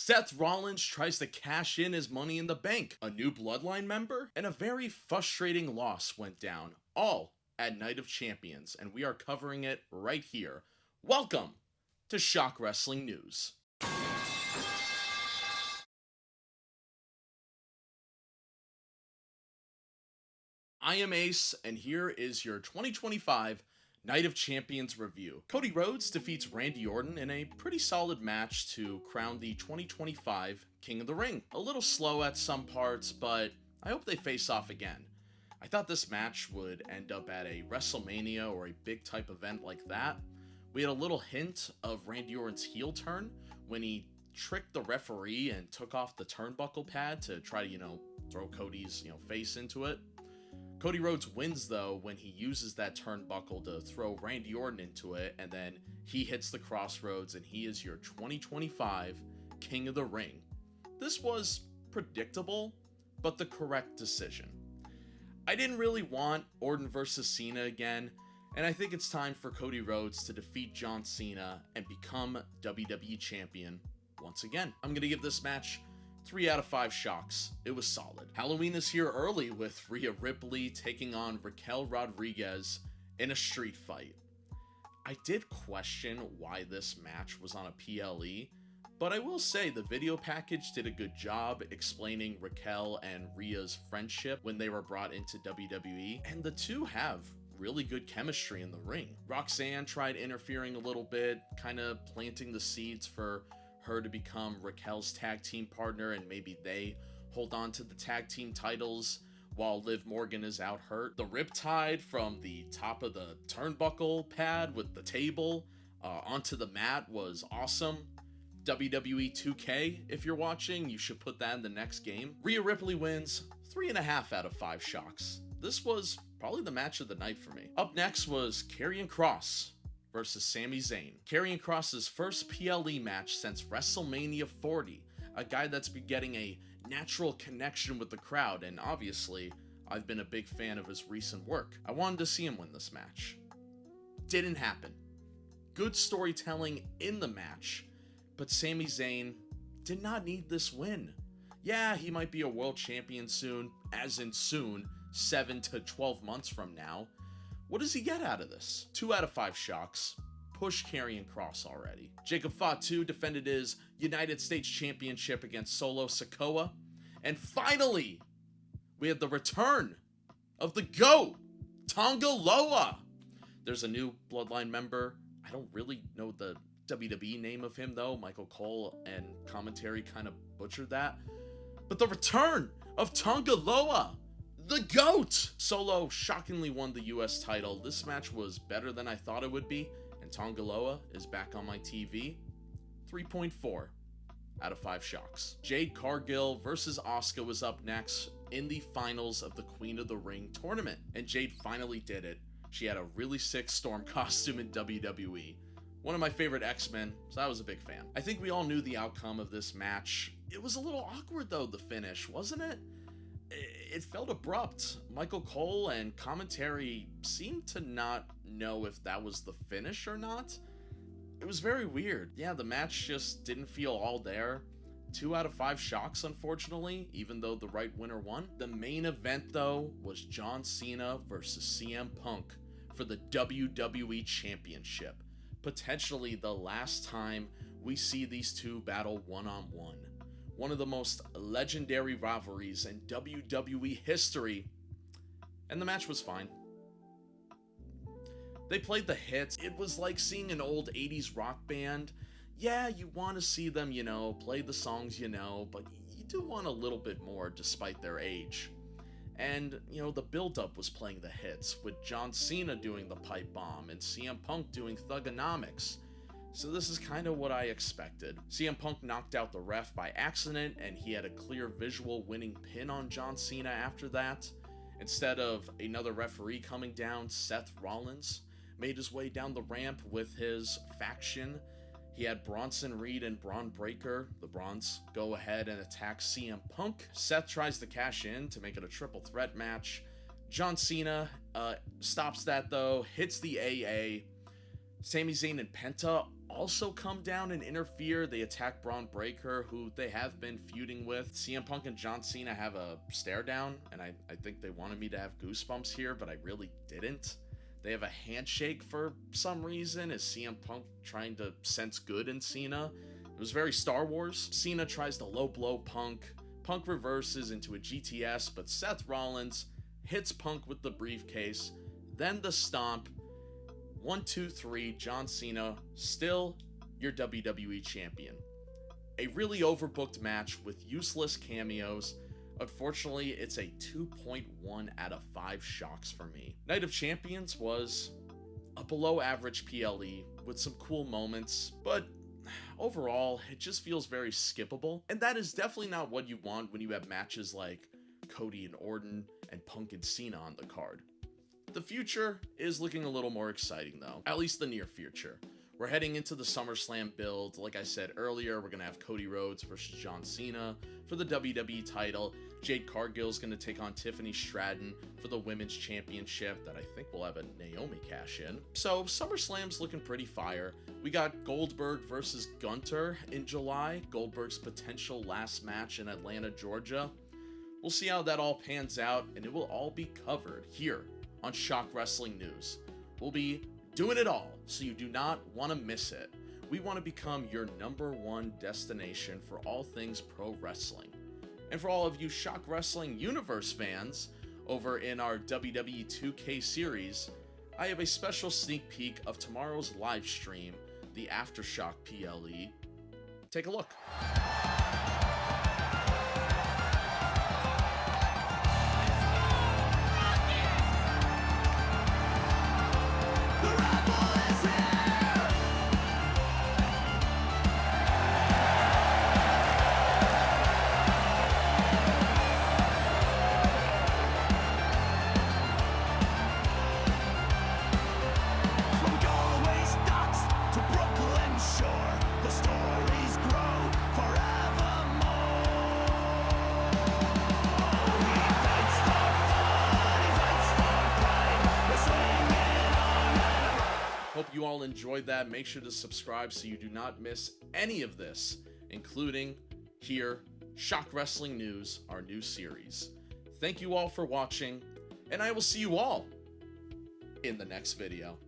Seth Rollins tries to cash in his Money in the Bank. A new Bloodline member and a very frustrating loss went down, all at Night of Champions, and we are covering it right here. Welcome to Shock Wrestling News. I am Ace, and here is your 2025 Night of Champions review. Cody Rhodes defeats Randy Orton in a pretty solid match to crown the 2025 King of the Ring. A little slow at some parts, but I hope they face off again. I thought this match would end up at a WrestleMania or a big type event like that. We had a little hint of Randy Orton's heel turn when he tricked the referee and took off the turnbuckle pad to try to, throw Cody's, face into it. Cody Rhodes wins, though, when he uses that turnbuckle to throw Randy Orton into it, and then he hits the crossroads, and he is your 2025 King of the Ring. This was predictable, but the correct decision. I didn't really want Orton versus Cena again, and I think it's time for Cody Rhodes to defeat John Cena and become WWE Champion once again. I'm going to give this match 3 out of 5 shocks. It was solid. Halloween is here early with Rhea Ripley taking on Raquel Rodriguez in a street fight. I did question why this match was on a PLE, but I will say the video package did a good job explaining Raquel and Rhea's friendship when they were brought into WWE, and the two have really good chemistry in the ring. Roxanne tried interfering a little bit, kind of planting the seeds for her to become Raquel's tag team partner, and maybe they hold on to the tag team titles while Liv Morgan is out hurt. The riptide from the top of the turnbuckle pad with the table onto the mat was awesome. WWE 2K, if you're watching, you should put that in the next game. Rhea Ripley wins 3.5 out of 5 shocks. This was probably the match of the night for me. Up next was Karrion Kross versus Sami Zayn. Karrion Kross's first PLE match since WrestleMania 40. A guy that's been getting a natural connection with the crowd, and obviously, I've been a big fan of his recent work. I wanted to see him win this match. Didn't happen. Good storytelling in the match, but Sami Zayn did not need this win. Yeah, he might be a world champion soon, as in soon, 7 to 12 months from now. What does he get out of this? 2 out of 5 shocks. Push Karrion Kross already. Jacob Fatu defended his United States Championship against Solo Sikoa. And finally, we had the return of the GOAT, Tonga Loa. There's a new Bloodline member. I don't really know the WWE name of him, though. Michael Cole and commentary kind of butchered that. But the return of Tonga Loa, the GOAT! Solo shockingly won the US title. This match was better than I thought it would be, and Tonga Loa is back on my TV. 3.4 out of 5 shocks. Jade Cargill versus Asuka was up next in the finals of the Queen of the Ring tournament, and Jade finally did it. She had a really sick Storm costume in WWE. One of my favorite X-Men, so I was a big fan. I think we all knew the outcome of this match. It was a little awkward though, the finish, wasn't it? It felt abrupt. Michael Cole and commentary seemed to not know if that was the finish or not. It was very weird. Yeah, the match just didn't feel all there. 2 out of 5 shocks, unfortunately, even though the right winner won. The main event, though, was John Cena versus CM Punk for the WWE Championship. Potentially the last time we see these two battle one-on-one. One of the most legendary rivalries in WWE history, and the match was fine. They played the hits. It was like seeing an old 80s rock band. Yeah, you want to see them, play the songs but you do want a little bit more despite their age. And, the build-up was playing the hits, with John Cena doing the pipe bomb and CM Punk doing Thugonomics. So this is kind of what I expected. CM Punk knocked out the ref by accident, and he had a clear visual winning pin on John Cena after that. Instead of another referee coming down, Seth Rollins made his way down the ramp with his faction. He had Bronson Reed and Braun Breaker, the Bronze, go ahead and attack CM Punk. Seth tries to cash in to make it a triple threat match. John Cena stops that though, hits the AA. Sami Zayn and Penta also come down and interfere. They attack Braun Breaker, who they have been feuding with. CM Punk and John Cena have a stare down, and I think they wanted me to have goosebumps here, but I really didn't. They have a handshake for some reason. Is CM Punk trying to sense good in Cena? It was very Star Wars. Cena tries to low blow Punk. Punk reverses into a GTS, but Seth Rollins hits Punk with the briefcase, then the stomp. 1, 2, 3, John Cena, still your WWE champion. A really overbooked match with useless cameos. Unfortunately, it's a 2.1 out of 5 shocks for me. Night of Champions was a below average PLE with some cool moments, but overall, it just feels very skippable. And that is definitely not what you want when you have matches like Cody and Orton and Punk and Cena on the card. The future is looking a little more exciting though, at least the near future. We're heading into the SummerSlam build. Like I said earlier, we're going to have Cody Rhodes versus John Cena for the WWE title. Jade Cargill is going to take on Tiffany Stratton for the Women's Championship that I think will have a Naomi cash in. So SummerSlam's looking pretty fire. We got Goldberg versus Gunter in July, Goldberg's potential last match in Atlanta, Georgia. We'll see how that all pans out, and it will all be covered here on Shock Wrestling News. We'll be doing it all, so you do not want to miss it. We want to become your #1 destination for all things pro wrestling. And for all of you Shock Wrestling Universe fans over in our WWE 2K series, I have a special sneak peek of tomorrow's live stream, the Aftershock PLE. Take a look. Hope you all enjoyed that. Make sure to subscribe so you do not miss any of this, including here, Shock Wrestling News, our new series. Thank you all for watching, and I will see you all in the next video.